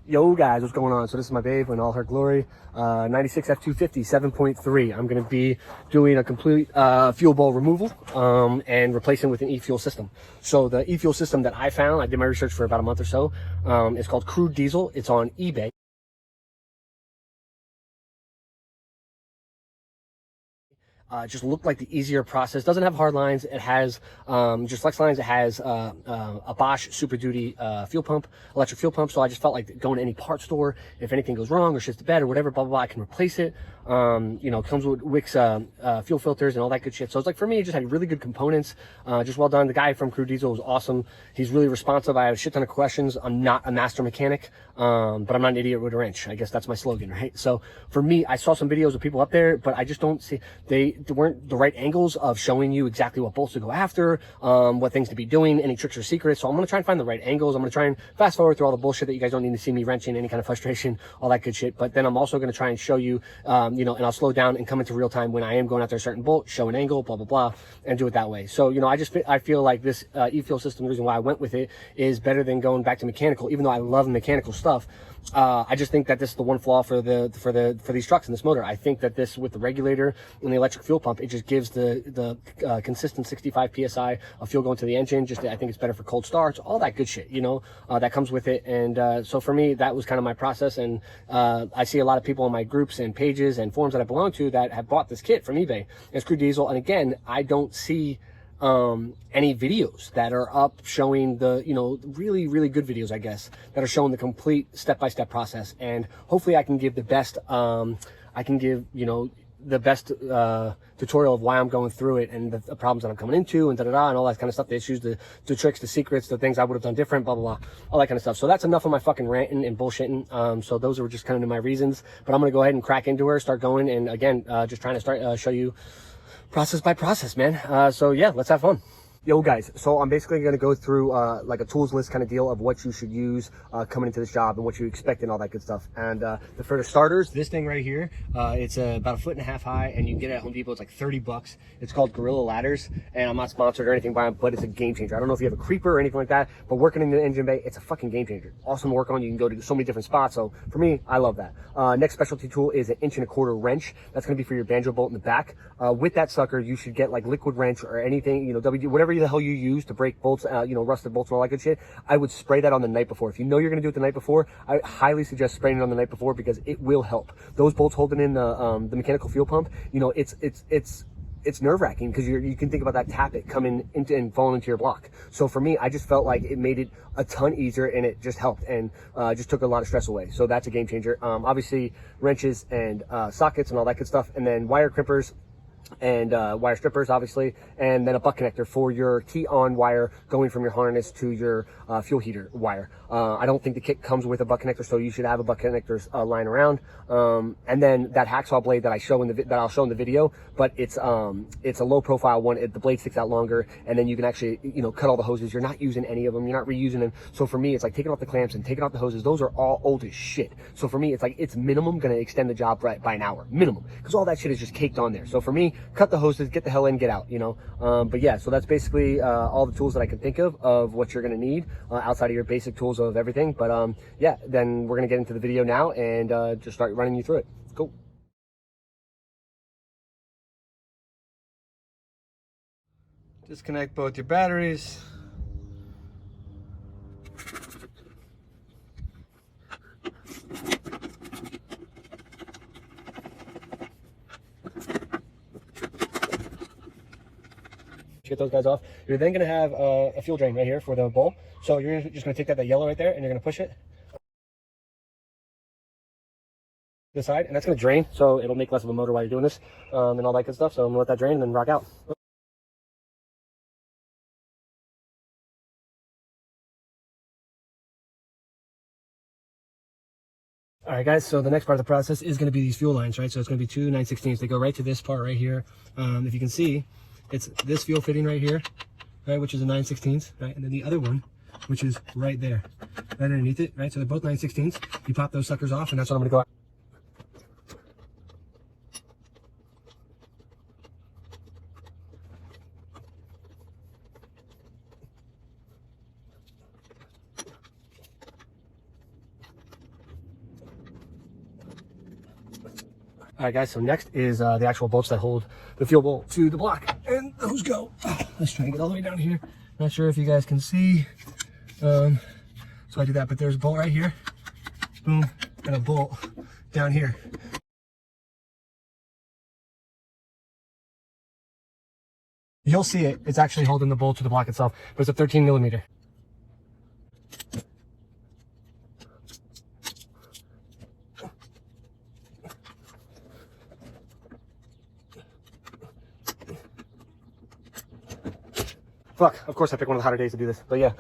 Yo guys, what's going on? So this is my babe in all her glory, 96 F250 7.3. I'm going to be doing a complete fuel bowl removal and replacing with an e-fuel system. So the e-fuel system that I found, I did my research for about a month or so, it's called Crude Diesel. It's on eBay. Just looked like the easier process. Doesn't have hard lines. It has just flex lines. It has a Bosch Super Duty fuel pump, electric fuel pump. So I just felt like going to any part store, if anything goes wrong or shit's the bed or whatever, blah, blah, blah, I can replace it. You know, it comes with Wix fuel filters and all that good shit. So it's like, for me, it just had really good components. Just well done. The guy from Crude Diesel was awesome. He's really responsive. I have a shit ton of questions. I'm not a master mechanic, but I'm not an idiot with a wrench. I guess that's my slogan, right? So for me, I saw some videos of people up there, but I just don't see, they weren't the right angles of showing you exactly what bolts to go after, what things to be doing, any tricks or secrets. So I'm going to try and find the right angles. I'm going to try and fast forward through all the bullshit that you guys don't need to see me wrenching, any kind of frustration, all that good shit. But then I'm also going to try and show you, you know, and I'll slow down and come into real time when I am going after a certain bolt, show an angle, blah, blah, blah, and do it that way. So, you know, I feel like this e-fuel system, the reason why I went with it is better than going back to mechanical, even though I love mechanical stuff. I just think that this is the one flaw for these trucks and this motor. I think that this, with the regulator and the electric fuel pump, it just gives the consistent 65 psi of fuel going to the engine. Just, I think it's better for cold starts, all that good shit, you know, that comes with it. And so for me, that was kind of my process. And I see a lot of people in my groups and pages and forums that I belong to that have bought this kit from eBay. It's Crude Diesel, and again, I don't see any videos that are up showing the, you know, really good videos, I guess, that are showing the complete step-by-step process. And hopefully I can give the best, you know, the best tutorial of why I'm going through it and the problems that I'm coming into and da-da-da and all that kind of stuff, the issues, the tricks, the secrets, the things I would have done different, blah, blah, blah, all that kind of stuff. So that's enough of my fucking ranting and bullshitting. So those were just kind of my reasons, but I'm going to go ahead and crack into her, start going. And again, just trying to start, show you process by process, man. So yeah, let's have fun. Yo guys, so I'm basically going to go through like a tools list kind of deal of what you should use coming into this job and what you expect and all that good stuff. And for the starters, this thing right here, it's about 1.5 feet high, and you can get it at Home Depot. It's like 30 bucks. It's called Gorilla Ladders, and I'm not sponsored or anything by them, but it's a game changer. I don't know if you have a creeper or anything like that, but working in the engine bay, it's a fucking game changer. Awesome to work on. You can go to so many different spots. So for me, I love that. Next specialty tool is an 1.25" wrench. That's going to be for your Banjo bolt in the back. With that sucker, you should get like liquid wrench or anything, you know, whatever the hell you use to break bolts, you know, rusted bolts and all that good shit. I would spray that on the night before. If you know you're going to do it the night before, I highly suggest spraying it on the night before, because it will help. Those bolts holding in the mechanical fuel pump, you know, it's nerve-wracking, because you can think about that tappet coming into and falling into your block. So for me, I just felt like it made it a ton easier, and it just helped, and just took a lot of stress away. So that's a game changer. Obviously wrenches and sockets and all that good stuff, and then wire crimpers and wire strippers, obviously, and then a butt connector for your key-on wire going from your harness to your fuel heater wire. I don't think the kit comes with a butt connector, so you should have a butt connector lying around. And then that hacksaw blade that I'll show in the video, but it's a low-profile one. The blade sticks out longer, and then you can actually, you know, cut all the hoses. You're not using any of them. You're not reusing them. So for me, it's like taking off the clamps and taking off the hoses. Those are all old as shit. So for me, it's like, it's minimum going to extend the job by an hour, minimum, because all that shit is just caked on there. So for me, cut the hoses, get the hell in, get out, you know. But yeah, so that's basically all the tools that I can think of what you're going to need outside of your basic tools of everything. But yeah, then we're going to get into the video now and just start running you through it. Cool. Disconnect both your batteries. Get those guys off. You're then going to have a fuel drain right here for the bowl. So you're just going to take that yellow right there, and you're going to push it to the side, and that's going to drain, so it'll make less of a motor while you're doing this, and all that good stuff. So I'm going to let that drain and then rock out. All right, guys, so the next part of the process is going to be these fuel lines, right? So it's going to be two 9/16. They go right to this part right here. If you can see, it's this fuel fitting right here, right, which is a 9/16, right? And then the other one, which is right there, right underneath it, right? So they're both 9/16. You pop those suckers off, and that's what I'm going to go. All right, guys, so next is the actual bolts that hold the fuel bowl to the block. And those go. Let's try and get all the way down here. Not sure if you guys can see. So I do that, but there's a bolt right here. Boom, and a bolt down here. You'll see it. It's actually holding the bolt to the block itself, but it's a 13 millimeter. Fuck, of course I picked one of the hotter days to do this, but yeah.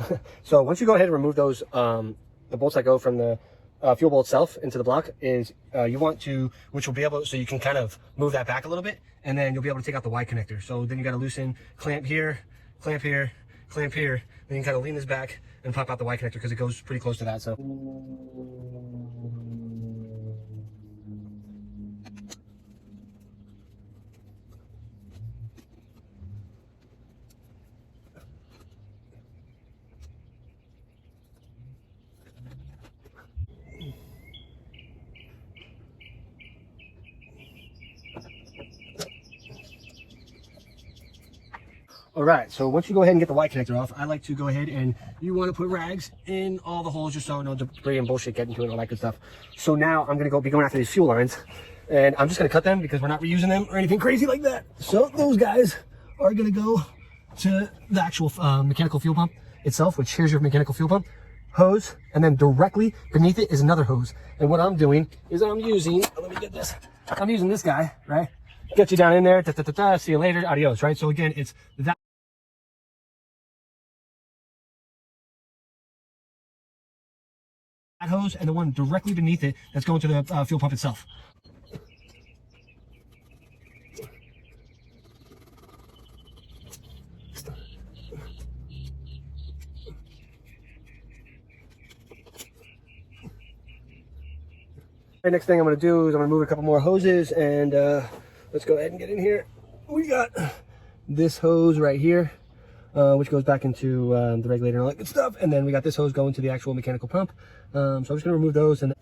So once you go ahead and remove those, the bolts that go from the fuel bowl itself into the block is, you want to, which will be able, so you can kind of move that back a little bit, and then you'll be able to take out the Y connector. So then you got to loosen, clamp here, clamp here, clamp here, then you can kind of lean this back and pop out the Y connector because it goes pretty close to that, so. All right, so once you go ahead and get the Y connector off, I like to go ahead and you want to put rags in all the holes just so no debris and bullshit get into it and all that good stuff. So now I'm going to be going after these fuel lines, and I'm just going to cut them because we're not reusing them or anything crazy like that. So those guys are going to go to the actual mechanical fuel pump itself, which here's your mechanical fuel pump hose, and then directly beneath it is another hose. And what I'm doing is I'm using, let me get this, I'm using this guy, right? Get you down in there, see you later, adios, right? So again, it's that hose and the one directly beneath it that's going to the fuel pump itself. Right, next thing I'm going to do is I'm going to move a couple more hoses, and let's go ahead and get in here. We got this hose right here, which goes back into the regulator and all that good stuff, and then we got this hose going to the actual mechanical pump. So I'm just going to remove those, and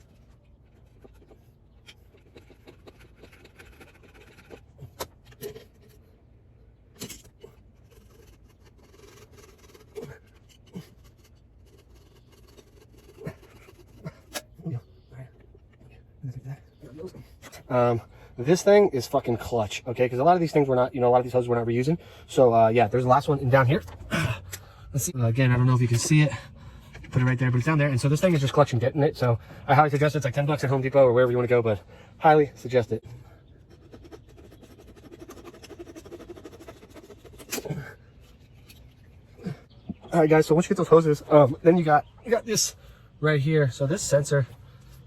this thing is fucking clutch, okay? Because a lot of these things we're not, a lot of these hoses we're not reusing. So yeah, there's the last one down here. Let's see. Again, I don't know if you can see it. Put it right there, but it's down there. And so this thing is just clutch and getting it. So I highly suggest it. It's like 10 bucks at Home Depot or wherever you want to go, but highly suggest it. All right, guys. So once you get those hoses, then you got this right here. So this sensor,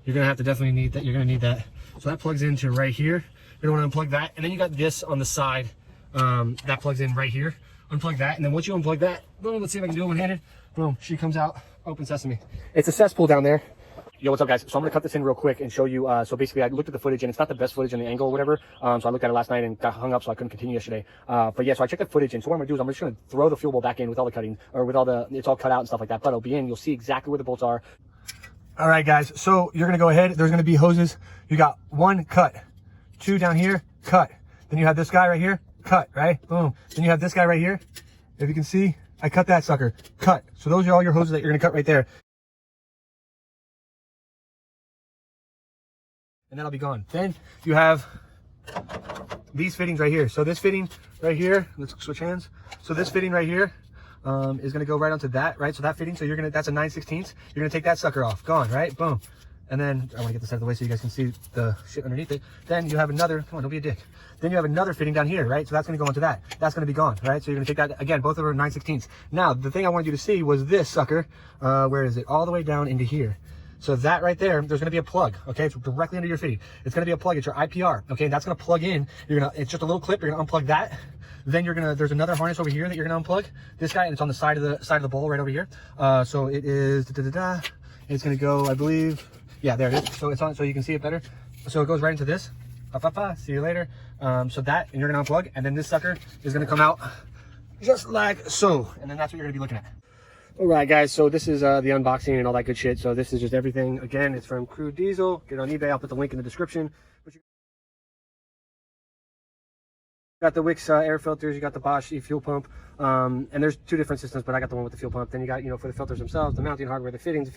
you're gonna have to definitely need that. You're gonna need that. So that plugs into right here. You're gonna want to unplug that, and then you got this on the side that plugs in right here. Unplug that, and then once you unplug that, boom. Let's see if I can do it one-handed. Boom. She comes out. Open sesame. It's a cesspool down there. Yo, what's up, guys? So I'm gonna cut this in real quick and show you. So basically, I looked at the footage, and it's not the best footage in the angle or whatever. So I looked at it last night and got hung up, so I couldn't continue yesterday. But yeah, so I checked the footage, and so what I'm gonna do is I'm just gonna throw the fuel bowl back in with all the cutting, or with all the, it's all cut out and stuff like that. But it'll be in. You'll see exactly where the bolts are. All right, guys. So you're gonna go ahead. There's gonna be hoses. You got one cut, two down here, cut. Then you have this guy right here, cut. Right? Boom. Then you have this guy right here. If you can see, I cut that sucker, cut. So those are all your hoses that you're gonna cut right there. And that'll be gone. Then you have these fittings right here. So this fitting right here, let's switch hands. So this fitting right here is gonna go right onto that, right? So that fitting, so you're gonna, that's a 9/16. You're gonna take that sucker off, gone, right? Boom. And then I wanna get this out of the way so you guys can see the shit underneath it. Then you have another, come on, don't be a dick. Then you have another fitting down here, right? So that's gonna go onto that. That's gonna be gone, right? So you're gonna take that, again, both of them are 9/16. Now, the thing I wanted you to see was this sucker, where is it? All the way down into here. So that right there, there's gonna be a plug, okay? It's directly under your fitting. It's gonna be a plug, it's your IPR, okay? And that's gonna plug in. It's just a little clip, you're gonna unplug that. Then there's another harness over here that you're gonna unplug. This guy, and it's on the side of the bowl right over here. So it is, it's gonna go, I believe, yeah, there it is. So it's on, so you can see it better. So it goes right into this. See you later. So that, and you're gonna unplug, and then this sucker is gonna come out just like so. And then that's what you're gonna be looking at. All right, guys, so this is the unboxing and all that good shit. So this is just everything. Again, it's from Crude Diesel. Get it on eBay. I'll put the link in the description. Got the Wix air filters, you got the Bosch fuel pump, and there's two different systems, but I got the one with the fuel pump. Then you got, you know, for the filters themselves, the mounting hardware, the fittings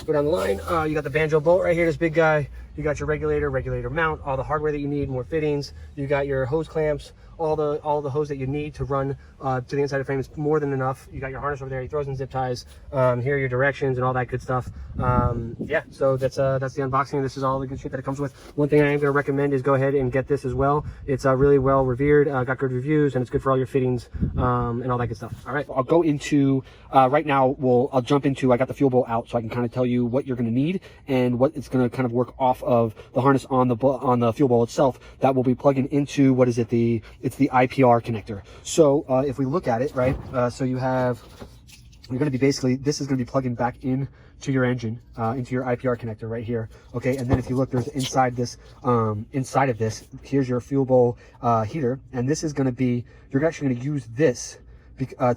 go down the line. You got the Banjo bolt right here, this big guy. You got your regulator mount, all the hardware that you need, more fittings. You got your hose clamps, all the hose that you need to run to the inside of the frame. It's more than enough. You got your harness over there. He throws in zip ties. Here are your directions and all that good stuff. Yeah, so that's the unboxing. This is all the good shit that it comes with. One thing I am going to recommend is go ahead and get this as well. It's really well revered, got good reviews, and it's good for all your fittings and all that good stuff. All right, I'll go into right now. I'll jump into. I got the fuel bolt out, so I can kind of tell you what you're going to need and what it's going to kind of work off of the harness on the fuel bolt itself. That will be plugging into, what is it? It's the IPR connector. So if we look at it, right? So you're going to be basically, this is going to be plugging back in to your engine, into your IPR connector right here. Okay, and then if you look, there's inside of this, here's your fuel bowl heater, and this is going to be, you're actually going to use this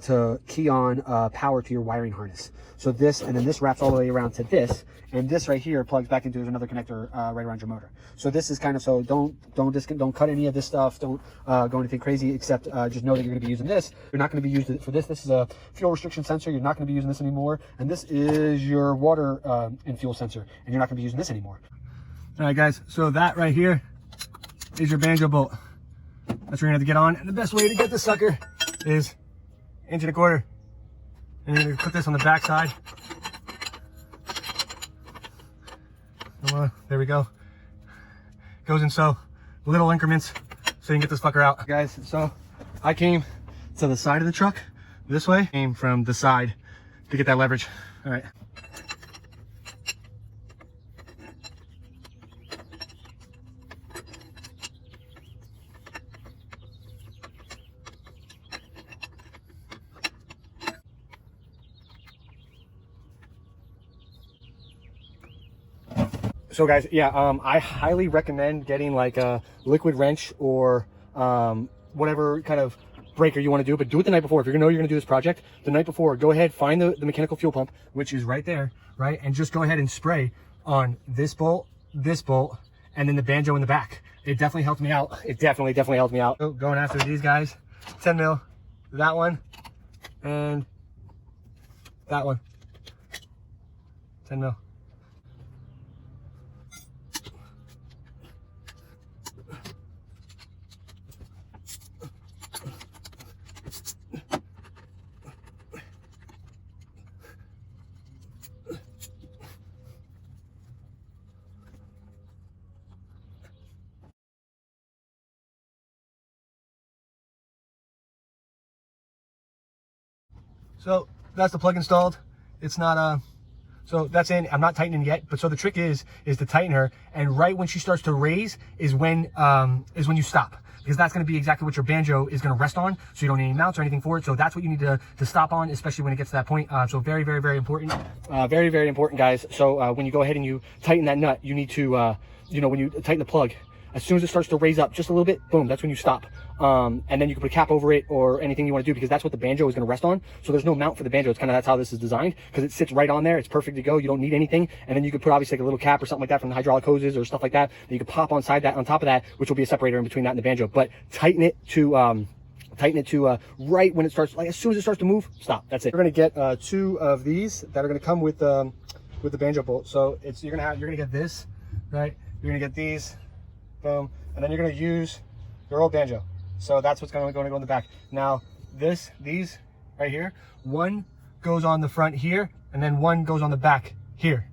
to key on power to your wiring harness. So this, and then this wraps all the way around to this, and this right here plugs back into another connector right around your motor. So this is kind of, so don't cut any of this stuff. Don't go anything crazy, except just know that you're going to be using this. You're not going to be using it for this. This is a fuel restriction sensor. You're not going to be using this anymore. And this is your water and fuel sensor, and you're not going to be using this anymore. All right, guys. So that right here is your Banjo bolt. That's what you're going to have to get on. And the best way to get this sucker is 1.25 inches. And you're going to put this on the back side. There we go. Goes in so little increments so you can get this fucker out. Guys, so I came to the side of the truck this way. Came from the side to get that leverage. All right. So guys, yeah, I highly recommend getting like a liquid wrench or whatever kind of breaker you want to do, but do it the night before. If you're gonna know you're gonna do this project the night before, go ahead, find the mechanical fuel pump, which is right there, right? And just go ahead and spray on this bolt, and then the Banjo in the back. It definitely helped me out. It definitely helped me out. So going after these guys, 10 mil, that one, and that one, 10 mil. So that's the plug installed. It's not so that's in. I'm not tightening yet, but so the trick is to tighten her, and right when she starts to raise is when you stop, because that's going to be exactly what your Banjo is going to rest on. So you don't need any mounts or anything for it. So that's what you need to stop on, especially when it gets to that point. So very important, very important, guys. So when you go ahead and you tighten that nut, you need to when you tighten the plug, as soon as it starts to raise up just a little bit, boom, that's when you stop. And then you can put a cap over it or anything you want to do, because that's what the Banjo is going to rest on. So there's no mount for the Banjo. It's kind of, that's how this is designed, because it sits right on there. It's perfect to go. You don't need anything. And then you could put obviously like a little cap or something like that from the hydraulic hoses or stuff like that you could pop on top of that, which will be a separator in between that and the Banjo. But tighten it to right when it starts, like as soon as it starts to move, stop. That's it. You're going to get 2 of these that are going to come with the Banjo bolt. So you're going to get this, right? You're going to get these, boom. And then you're going to use your old Banjo. So that's what's going to go in the back. Now these right here, one goes on the front here, and then one goes on the back here.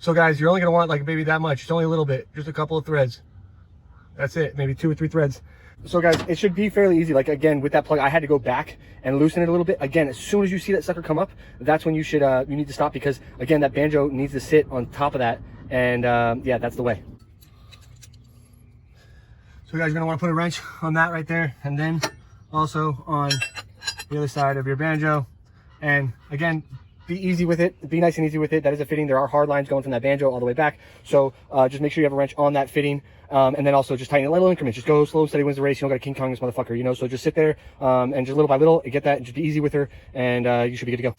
So guys, you're only going to want like maybe that much. It's only a little bit, just a couple of threads. That's it, maybe 2 or 3 threads. So guys, it should be fairly easy. Like again, with that plug, I had to go back and loosen it a little bit. Again, as soon as you see that sucker come up, that's when you should you need to stop, because again, that Banjo needs to sit on top of that, and yeah, that's the way. So guys, you're gonna want to put a wrench on that right there, and then also on the other side of your Banjo. And again, be easy with it. Be nice and easy with it. That is a fitting. There are hard lines going from that Banjo all the way back. So just make sure you have a wrench on that fitting. And then also just tighten it, little increments. Just go slow, steady wins the race. You don't got to King Kong this motherfucker, you know? So just sit there and just little by little, get that, and just be easy with her, and you should be good to go.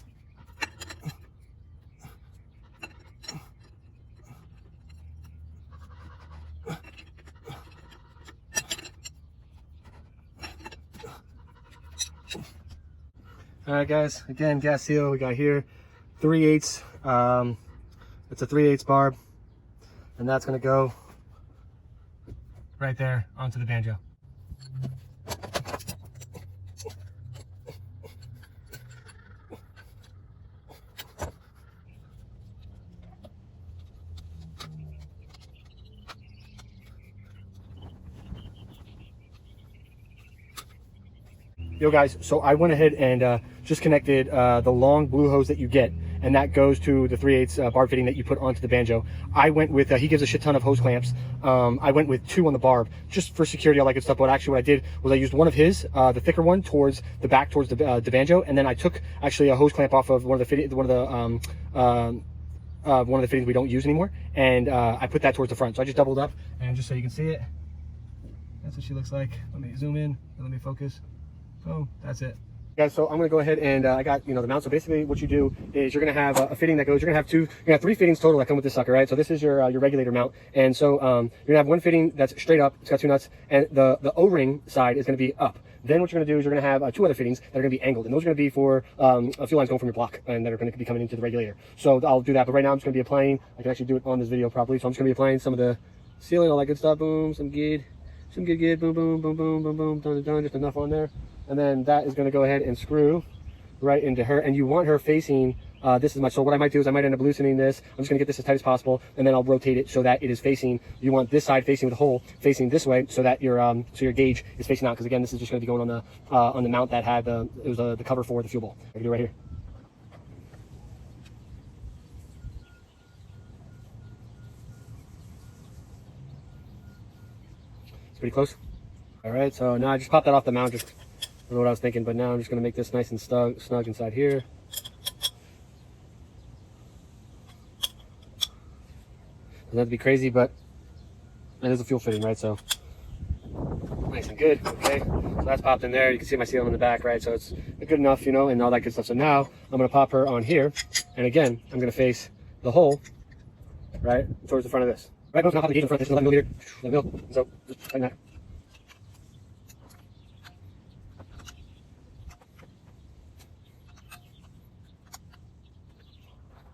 All right, guys, again, gas seal we got here, 3/8. It's a 3/8 barb, and that's gonna go right there onto the banjo. Yo guys, so I went ahead and just connected the long blue hose that you get, and that goes to the 3/8 barb fitting that you put onto the banjo. I went with, he gives a shit ton of hose clamps. I went with 2 on the barb, just for security, all that good stuff. But actually what I did was I used one of his, the thicker one, towards the back, towards the banjo, and then I took actually a hose clamp off of one of the fittings we don't use anymore, and I put that towards the front. So I just doubled up, and just so you can see it, that's what she looks like. Let me zoom in, and let me focus. Oh, that's it. Guys, so I'm going to go ahead and I got, the mount. So basically what you do is you're going to have a fitting that goes, you're going to have 3 fittings total that come with this sucker, right? So this is your regulator mount. And so you're going to have one fitting that's straight up, it's got 2 nuts, and the O-ring side is going to be up. Then what you're going to do is you're going to have 2 other fittings that are going to be angled, and those are going to be for a few lines going from your block and that are going to be coming into the regulator. So I'll do that, but right now I'm just going to be applying, I can actually do it on this video properly, so I'm just going to be applying some of the sealing, all that good stuff, boom, some good, boom, boom, boom, boom, boom, boom, done, just enough on there. And then that is going to go ahead and screw right into her, and you want her facing this as much. So what I might do is I might end up loosening this. I'm just going to get this as tight as possible, and then I'll rotate it so that it is facing, you want this side facing with the hole facing this way, so that your gauge is facing out, because again, this is just going to be going on the mount that had the cover for the fuel bowl. I can do it right here. It's pretty close. All right, so now I just popped that off the mount, just I don't know what I was thinking, but now I'm just going to make this nice and snug inside here. Doesn't have to be crazy, but it is a fuel fitting, right? So nice and good. Okay, so that's popped in there. You can see my sealant in the back, right? So it's good enough, and all that good stuff. So now I'm going to pop her on here, and again, I'm going to face the hole right towards the front of this. Right, now pop the gauge in front. This is 11 millimeter. So just tighten that.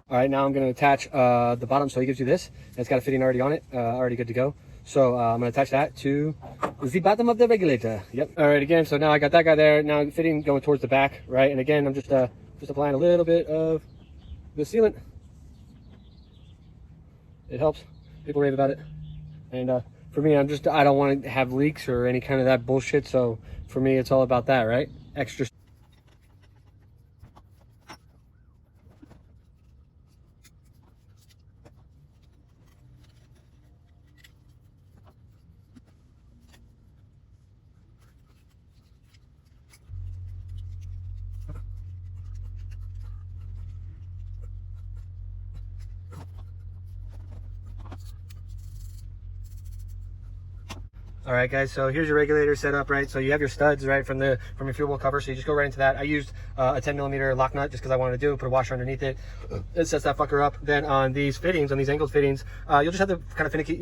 All right, now I'm going to attach the bottom. So he gives you this. It's got a fitting already on it, already good to go. So I'm going to attach that to the bottom of the regulator. Yep. All right, again, so now I got that guy there. Now fitting going towards the back, right? And again, I'm just applying a little bit of the sealant. It helps. People rave about it. And for me, I don't want to have leaks or any kind of that bullshit. So for me, it's all about that, right? Extra. All right, guys, so here's your regulator set up, right? So you have your studs, right, from your fuel bowl cover. So you just go right into that. I used a 10 millimeter lock nut just because I wanted to do it, put a washer underneath it. It sets that fucker up. Then on these fittings, on these angled fittings, you'll just have to kind of finicky,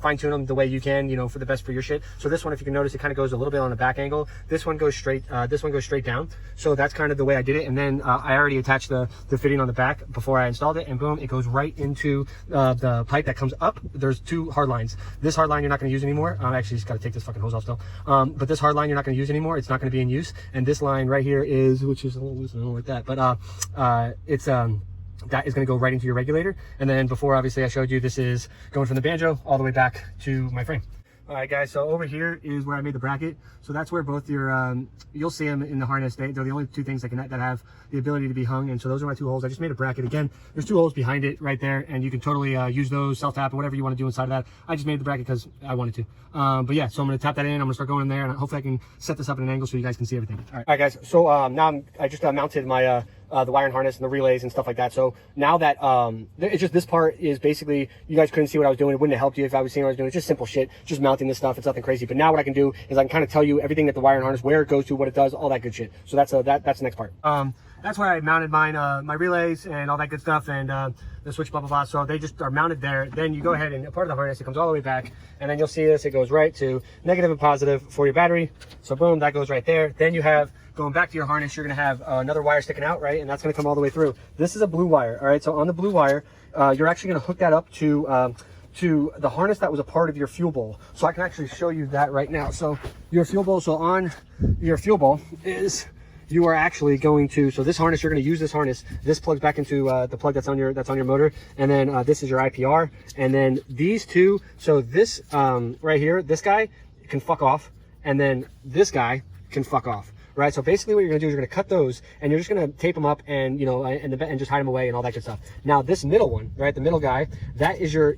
fine tune them the way you can, for the best for your shit. So this one, if you can notice, it kind of goes a little bit on a back angle. This one goes straight down. So that's kind of the way I did it. And then I already attached the fitting on the back before I installed it, and boom, it goes right into the pipe that comes up. There's 2 hard lines. This hard line you're not going to use anymore. Actually just got to take this fucking hose off still. But this hard line you're not going to use anymore. It's not going to be in use. And this line right here is, which is a little loose, I don't know like that, but it's that is going to go right into your regulator. And then before, obviously, I showed you this is going from the banjo all the way back to my frame. All right, guys, so over here is where I made the bracket. So that's where both your, you'll see them in the harness. They're the only 2 things that have the ability to be hung. And so those are my 2 holes. I just made a bracket. Again, there's 2 holes behind it right there, and you can totally use those, self-tap, or whatever you want to do inside of that. I just made the bracket because I wanted to. But yeah, so I'm going to tap that in. I'm going to start going in there, and hopefully I can set this up at an angle so you guys can see everything. All right, guys, so now I just mounted my the wiring harness and the relays and stuff like that. So now that it's just, this part is basically, you guys couldn't see what I was doing. It wouldn't have helped you if I was seeing what I was doing. It's just simple shit, just mounting this stuff. It's nothing crazy. But now what I can do is I can kind of tell you everything that the wiring harness, where it goes to, what it does, all that good shit. So that's the next part. that's where I mounted mine, my relays and all that good stuff, and the switch, blah blah blah. So they just are mounted there. Then you go ahead and part of the harness, it comes all the way back, and then you'll see this, it goes right to negative and positive for your battery. So boom, that goes right there. Then you have, going back to your harness, you're gonna have another wire sticking out, right? And that's gonna come all the way through. This is a blue wire, all right? So on the blue wire, you're actually gonna hook that up to the harness that was a part of your fuel bowl. So I can actually show you that right now. So your fuel bowl, so on your fuel bowl is, you are actually going to, so this harness, you're going to use this harness, this plugs back into the plug that's on your motor, and then this is your IPR, and then these two, so this right here, this guy can fuck off, and then this guy can fuck off. Right, so basically what you're gonna do is you're gonna cut those, and you're just gonna tape them up, and you know, and just hide them away and all that good stuff. Now this middle one, right, the middle guy, that is your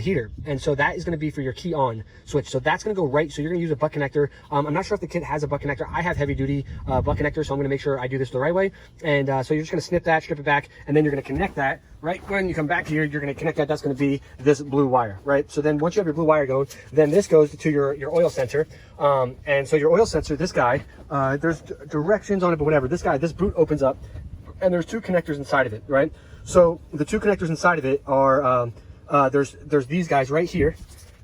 heater, and so that is gonna be for your key on switch. So that's gonna go right. So you're gonna use a butt connector. I'm not sure if the kit has a butt connector. I have heavy duty butt connector, so I'm gonna make sure I do this the right way. And so you're just gonna snip that, strip it back, and then you're gonna connect that. Right when you come back here, you're gonna connect that. That's gonna be this blue wire, right? So then once you have your blue wire going, then this goes to your oil sensor. And so your oil sensor, this guy, there's directions on it, but whatever. This guy, this boot opens up, and there's two connectors inside of it, right? So the two connectors inside of it are, there's these guys right here.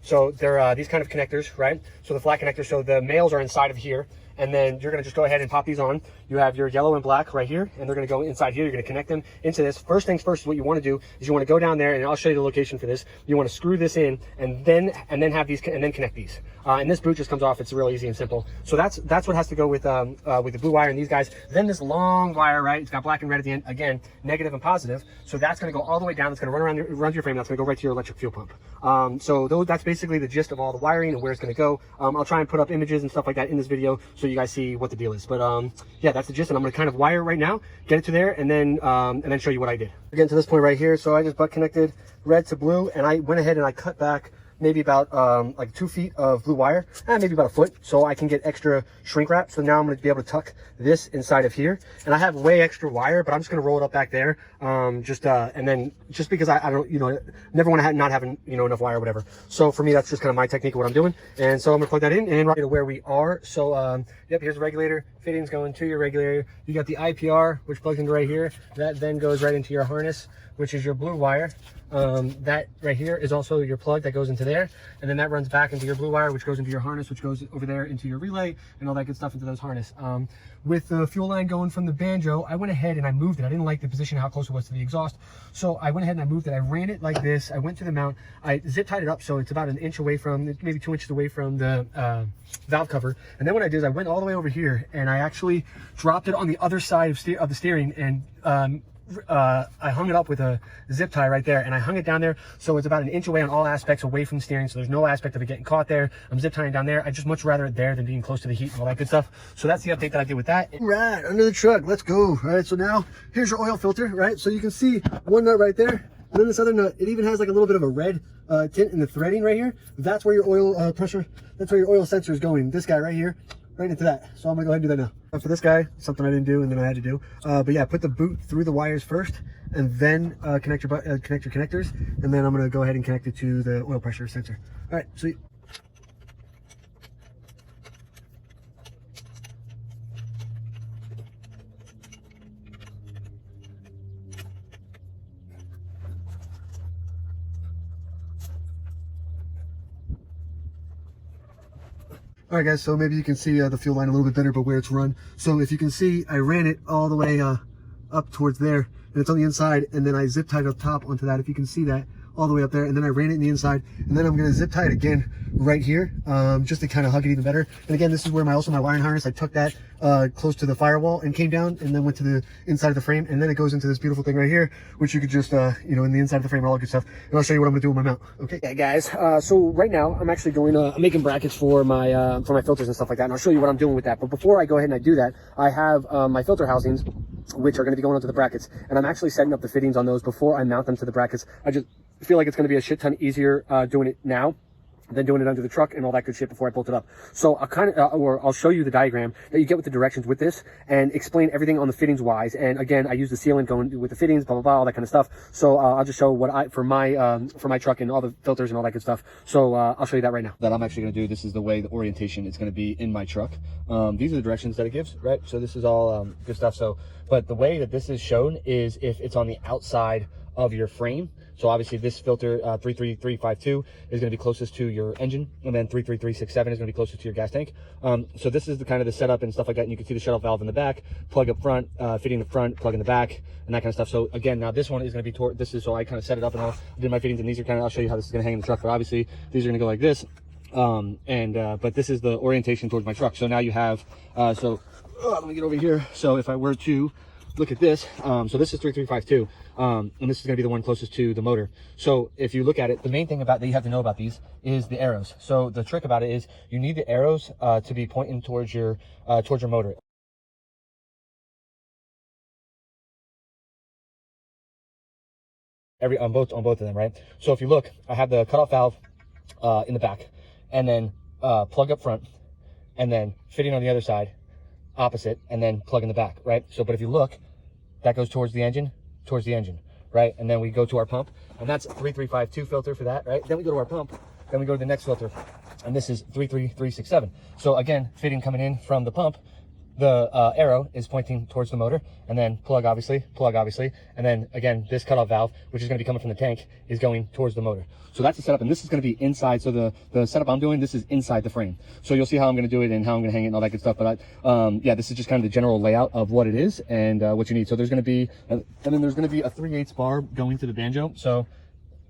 So they're these kind of connectors, right? So the flat connectors, so the males are inside of here. And then you're gonna just go ahead and pop these on. You have your yellow and black right here, and they're gonna go inside here. You're gonna connect them into this. First things first, what you wanna do is you wanna go down there, and I'll show you the location for this. You wanna screw this in, and then have these, and then connect these. And this boot just comes off. It's real easy and simple. So that's what has to go with the blue wire and these guys. Then this long wire, right? It's got black and red at the end. Again, negative and positive. So that's gonna go all the way down. It's gonna run around your frame. That's gonna go right to your electric fuel pump. So that's basically the gist of all the wiring and where it's gonna go. I'll try and put up images and stuff like that in this video so you guys see what the deal is. But yeah, that's the gist, and I'm gonna kind of wire it right now, get it to there, and then show you what I did. We're getting to this point right here. So I just butt connected red to blue, and I went ahead and I cut back maybe about like 2 feet of blue wire, and maybe about a foot, so I can get extra shrink wrap. So now I'm going to be able to tuck this inside of here, and I have way extra wire, but I'm just going to roll it up back there, and then just because I don't, you know, never want to not having, you know, enough wire or whatever. So for me, that's just kind of my technique of what I'm doing, and so I'm going to plug that in and right to where we are. So yep, here's the regulator fittings going to your regulator. You got the IPR, which plugs into right here. That then goes right into your harness, which is your blue wire. That right here is also your plug that goes into there, and then that runs back into your blue wire, which goes into your harness, which goes over there into your relay and all that good stuff into those harness. With the fuel line going from the Banjo, I went ahead and I moved it. I didn't like the position, how close it was to the exhaust, so I went ahead and I moved it. I ran it like this. I went to the mount, I zip tied it up so it's about 1 inch away from, maybe 2 inches away from the valve cover. And then what I did is I went all the way over here and I actually dropped it on the other side of the steering, and I hung it up with a zip tie right there, and I hung it down there so it's about 1 inch away on all aspects, away from the steering, so there's no aspect of it getting caught there. I'm zip tying down there. I just much rather it there than being close to the heat and all that good stuff. So that's the update that I did with that. Right, under the truck, let's go. All right, so now here's your oil filter, right? So you can see one nut right there, and then this other nut, it even has like a little bit of a red tint in the threading right here. That's where your oil pressure, that's where your oil sensor is going. This guy right here, right into that. So I'm gonna go ahead and do that now. For this guy, something I didn't do and then I had to do. But yeah, put the boot through the wires first, and then connect your connectors, and then I'm gonna go ahead and connect it to the oil pressure sensor. All right, sweet. All right, guys, so maybe you can see the fuel line a little bit better, but where it's run. So if you can see, I ran it all the way up towards there, and it's on the inside, and then I zip tied up top onto that, if you can see that, all the way up there, and then I ran it in the inside, and then I'm gonna zip tie it again right here, just to kind of hug it even better. And again, this is where my wiring harness, I took that close to the firewall and came down, and then went to the inside of the frame, and then it goes into this beautiful thing right here, which you could just, you know, in the inside of the frame, all that good stuff. And I'll show you what I'm gonna do with my mount. Okay, yeah, guys. So right now I'm actually going to, I'm making brackets for my filters and stuff like that, and I'll show you what I'm doing with that. But before I go ahead and I do that, I have my filter housings, which are going to be going onto the brackets, and I'm actually setting up the fittings on those before I mount them to the brackets. I just feel like it's going to be a shit ton easier doing it now then doing it under the truck and all that good shit before I bolt it up. So I'll kind of, or I'll show you the diagram that you get with the directions with this and explain everything on the fittings wise. And again, I use the sealant going with the fittings, blah, blah, blah, all that kind of stuff. So I'll just show what for my truck and all the filters and all that good stuff. So I'll show you that right now. That I'm actually going to do, this is the way the orientation is going to be in my truck. These are the directions that it gives, right? So this is all good stuff. So, but the way that this is shown is if it's on the outside of your frame. So obviously this filter 33352 is going to be closest to your engine, and then 33367 is going to be closest to your gas tank. So this is the kind of the setup and stuff like that. And you can see the shut-off valve in the back, plug up front, fitting the front, plug in the back, and that kind of stuff. So again, now this one is going to be toward, this is, so I kind of set it up and all, I did my fittings, and these are kind of, I'll show you how this is going to hang in the truck, but obviously these are going to go like this. But this is the orientation towards my truck. So now you have, let me get over here. So if I were to look at this, so this is 3352, and this is going to be the one closest to the motor. So if you look at it, the main thing about that you have to know about these is the arrows. So the trick about it is you need the arrows to be pointing towards your motor. On both of them, right? So if you look, I have the cutoff valve in the back, and then plug up front, and then fitting on the other side, opposite, and then plug in the back, right? So, but if you look, that goes towards the engine, right? And then we go to our pump, and that's 3352 filter for that, right? Then we go to our pump, then we go to the next filter, and this is 33367. So again, fitting coming in from the pump, the arrow is pointing towards the motor, and then plug obviously, and then again, this cutoff valve, which is going to be coming from the tank, is going towards the motor. So that's the setup, and this is going to be inside. So the setup I'm doing, this is inside the frame. So you'll see how I'm going to do it and how I'm going to hang it and all that good stuff. But yeah, this is just kind of the general layout of what it is and what you need. So there's going to be, and then there's going to be a 3/8 barb going to the Banjo. So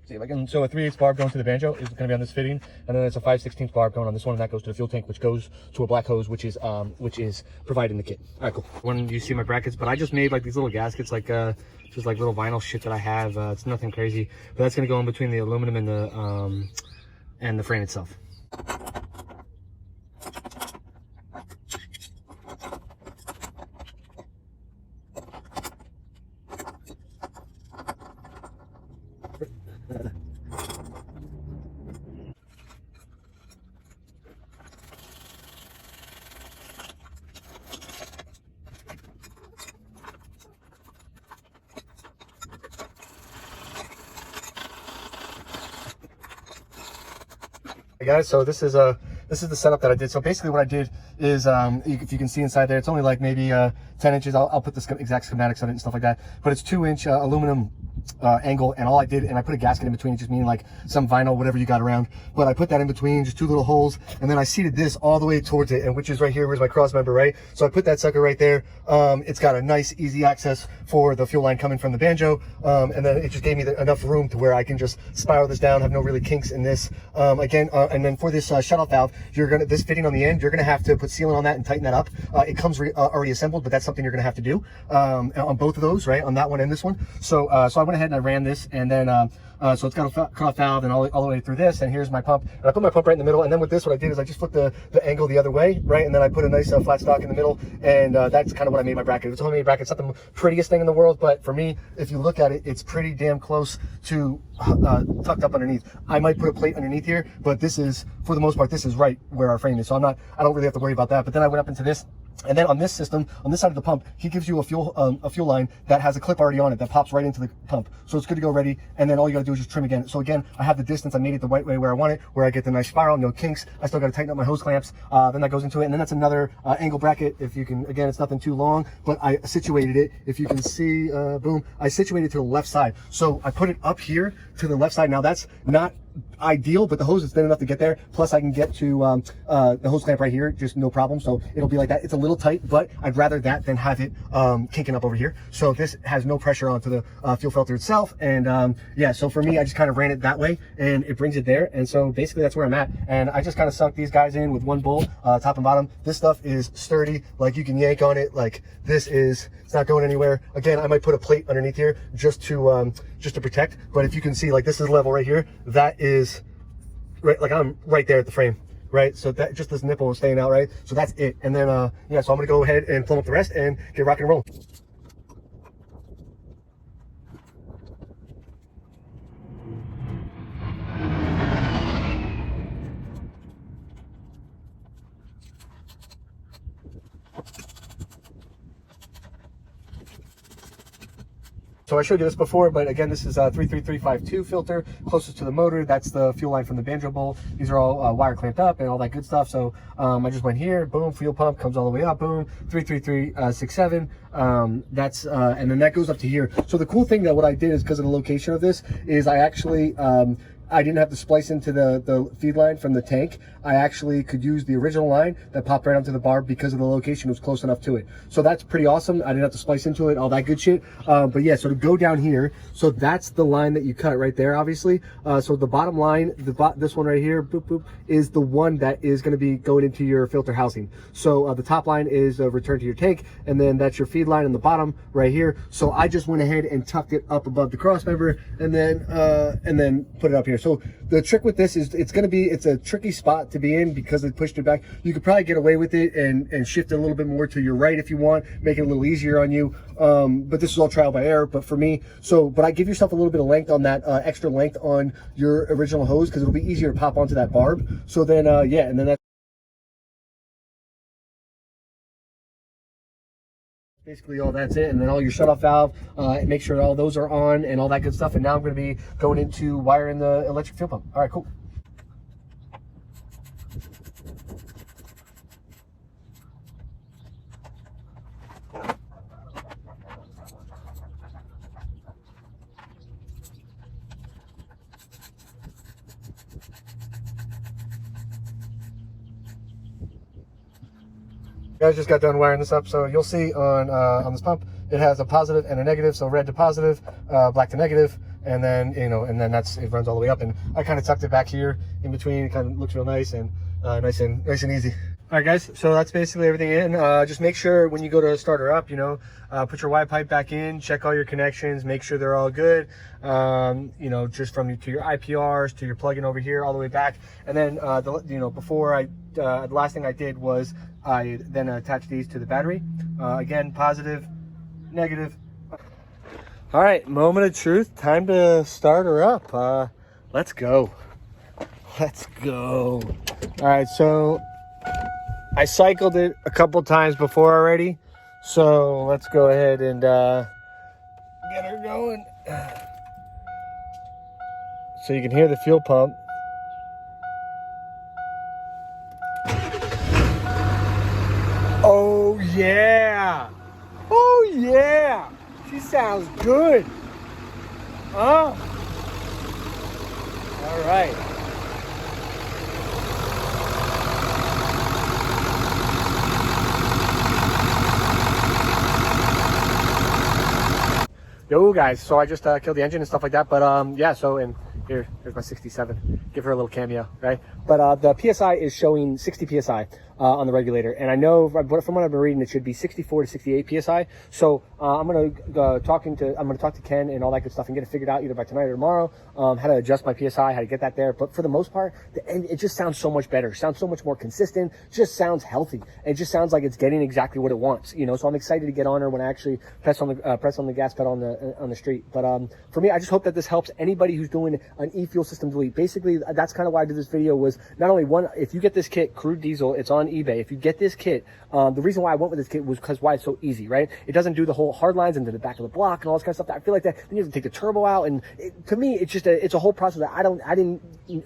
see if I can, so a 3/8 barb going to the Banjo is going to be on this fitting, and then it's a 5/16 barb going on this one, and that goes to the fuel tank, which goes to a black hose, which is provided in the kit. All right, cool. When you see my brackets, but I just made like these little gaskets, like just like little vinyl shit that I have. It's nothing crazy, but that's going to go in between the aluminum and the frame itself. Hey guys, so this is the setup that I did. So basically what I did is, if you can see inside there, it's only like maybe 10 inches. I'll put the exact schematics on it and stuff like that, but it's 2-inch aluminum angle, and all I did, and I put a gasket in between, just meaning like some vinyl, whatever you got around, but I put that in between, just 2 little holes, and then I seated this all the way towards it, and which is right here, where's my cross member, right? So I put that sucker right there. It's got a nice easy access for the fuel line coming from the Banjo, and then it just gave me enough room to where I can just spiral this down, have no really kinks in this. Again, and then for this shut-off valve, this fitting on the end, you're gonna have to put sealant on that and tighten that up. It comes already assembled, but that's something you're gonna have to do on both of those, right? On that one and this one. So I went ahead and I ran this, and then so it's got a cutoff valve and all the way through this, and here's my pump, and I put my pump right in the middle. And then with this, what I did is I just flipped the angle the other way, right? And then I put a nice flat stock in the middle, and that's kind of what I made my bracket. It's a homemade bracket. It's not the prettiest thing in the world, but for me, if you look at it, it's pretty damn close to tucked up underneath. I might put a plate underneath here, but this is, for the most part, this is right where our frame is, so I don't really have to worry about that. But then I went up into this, and then on this system, on this side of the pump, he gives you a fuel line that has a clip already on it that pops right into the pump. So it's good to go ready. And then all you gotta do is just trim again. So again, I have the distance. I made it the right way where I want it, where I get the nice spiral, no kinks. I still gotta tighten up my hose clamps. Then that goes into it. And then that's another angle bracket. If you can, again, it's nothing too long, but I situated it. If you can see, boom, I situated it to the left side. So I put it up here to the left side. Now that's not ideal, but the hose is thin enough to get there. Plus I can get to the hose clamp right here, just no problem. So it'll be like that. It's a little tight, but I'd rather that than have it kinking up over here. So this has no pressure onto the fuel filter itself. And yeah, so for me, I just kind of ran it that way, and it brings it there. And so basically that's where I'm at. And I just kind of sunk these guys in with one bolt, top and bottom. This stuff is sturdy, like you can yank on it. Like it's not going anywhere. Again, I might put a plate underneath here just to protect. But if you can see, like, this is level right here, that is right, like I'm right there at the frame, right? So that just this nipple is staying out, right? So that's it. And then yeah, so I'm gonna go ahead and plumb up the rest and get rocking and rolling. So I showed you this before, but again, this is a 33352 filter, closest to the motor. That's the fuel line from the Banjo bowl. These are all wire clamped up and all that good stuff. So I just went here, boom, fuel pump comes all the way up, boom, 33367. That's and then that goes up to here. So the cool thing that what I did is because of the location of this is I actually I didn't have to splice into the feed line from the tank. I actually could use the original line that popped right onto the barb because of the location was close enough to it. So that's pretty awesome. I didn't have to splice into it, all that good shit. But yeah, so to go down here, so that's the line that you cut right there, obviously. So the bottom line, this one right here, boop, boop, is the one that is going to be going into your filter housing. So the top line is return to your tank, and then that's your feed line in the bottom right here. So I just went ahead and tucked it up above the cross member, and then put it up here. So the trick with this is it's a tricky spot to be in because it pushed it back. You could probably get away with it and shift it a little bit more to your right if you want, make it a little easier on you. But this is all trial by error. But for me, but I give yourself a little bit of length on that, extra length on your original hose, because it'll be easier to pop onto that barb. So then, yeah, and then that's basically all that's it. And then all your shutoff valve, make sure all those are on and all that good stuff. And now I'm going to be going into wiring the electric fuel pump. All right, cool. Guys, just got done wiring this up, so you'll see on this pump it has a positive and a negative. So red to positive, black to negative, and then and then it runs all the way up. And I kind of tucked it back here in between. It kind of looks real nice and nice and easy. All right, guys, so that's basically everything in. Just make sure when you go to start her up, put your Y pipe back in, check all your connections, make sure they're all good. Just to your IPRs, to your plug-in over here, all the way back. And then, before the last thing I did was I then attached these to the battery. Again, positive, negative. All right, moment of truth. Time to start her up. Let's go. Let's go. All right, so I cycled it a couple times before already, so let's go ahead and get her going. So you can hear the fuel pump. Oh yeah! Oh yeah! She sounds good. Oh. All right. Yo guys, so I just killed the engine and stuff like that, but yeah, so and here's my 67. Give her a little cameo, right? But the PSI is showing 60 PSI on the regulator, and I know from what I've been reading, it should be 64 to 68 PSI. So I'm gonna talk to Ken and all that good stuff and get it figured out either by tonight or tomorrow. How to adjust my PSI, how to get that there. But for the most part, it just sounds so much better. Sounds so much more consistent. Just sounds healthy. It just sounds like it's getting exactly what it wants. So I'm excited to get on her when I actually press on the gas pedal on the street. But for me, I just hope that this helps anybody who's doing an e-fuel system delete. Basically, that's kind of why I did this video, was not only one, if you get this kit, Crude Diesel, it's on eBay. If you get this kit, the reason why I went with this kit was because why it's so easy, right? It doesn't do the whole hard lines into the back of the block and all this kind of stuff. I feel like that, then you have to take the turbo out, and to me, it's a whole process that I didn't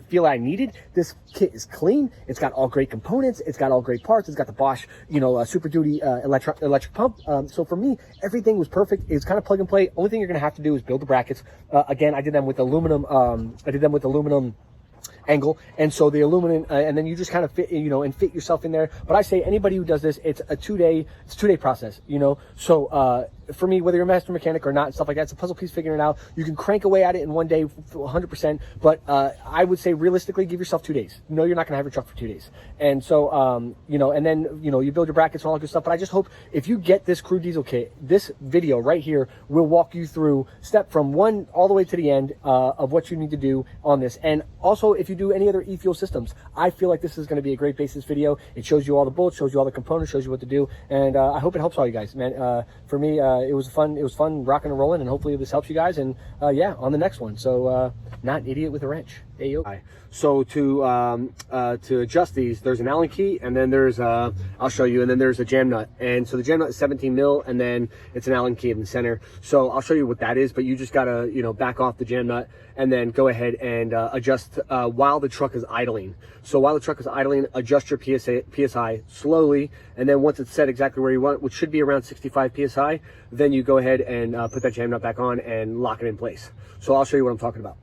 feel I needed. This kit is clean. It's got all great components. It's got all great parts. It's got the Bosch, Super Duty electric pump. So for me, everything was perfect. It's kind of plug and play. Only thing you're gonna have to do is build the brackets. Again, I did them with aluminum. Angle, and so the aluminum, and then you just kind of fit, and fit yourself in there. But I say anybody who does this, it's a two-day process, So for me, whether you're a master mechanic or not and stuff like that, it's a puzzle piece figuring it out. You can crank away at it in one day 100%, but I would say realistically, give yourself 2 days. You're not gonna have your truck for 2 days. And so and then you build your brackets and all that good stuff. But I just hope if you get this Crude Diesel kit, this video right here will walk you through step from one all the way to the end of what you need to do on this. And also, if you do any other e-fuel systems, I feel like this is going to be a great basis video. It shows you all the bullets, shows you all the components, shows you what to do, and I hope it helps all you guys, man. For me, it was fun rocking and rolling, and hopefully this helps you guys. And yeah, on the next one. So not an idiot with a wrench. Hey, yo. So to adjust these, there's an Allen key, and then there's I'll show you, and then there's a jam nut. And so the jam nut is 17 mil, and then it's an Allen key in the center. So I'll show you what that is, but you just gotta, you know, back off the jam nut and then go ahead and adjust while the truck is idling. So while the truck is idling, adjust your PSI slowly, and then once it's set exactly where you want, which should be around 65 PSI, then you go ahead and put that jam nut back on and lock it in place. So I'll show you what I'm talking about.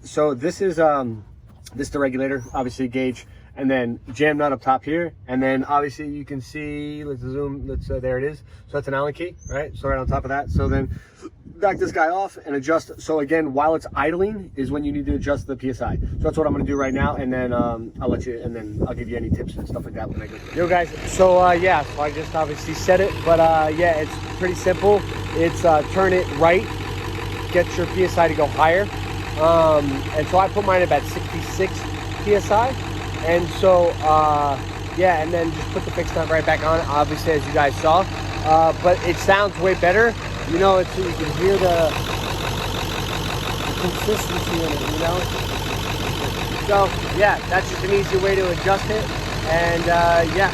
So this is the regulator, obviously gauge, and then jam nut up top here, and then obviously you can see, let's zoom, there it is. So that's an Allen key, right? So right on top of that. So then back this guy off and adjust. So again, while it's idling is when you need to adjust the PSI. So that's what I'm gonna do right now, and then I'll let you, and then I'll give you any tips and stuff like that when I go. Yo guys, so yeah, so I just obviously said it, but yeah, it's pretty simple. It's turn it right, get your PSI to go higher. And so I put mine at about 66 PSI. And so, yeah, and then just put the fixed nut right back on, obviously, as you guys saw. But it sounds way better. You know, you can hear the consistency in it, you know? So, yeah, that's just an easy way to adjust it. And, yeah.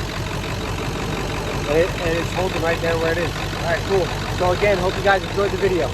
And it's holding right there where it is. All right, cool. So, again, hope you guys enjoyed the video.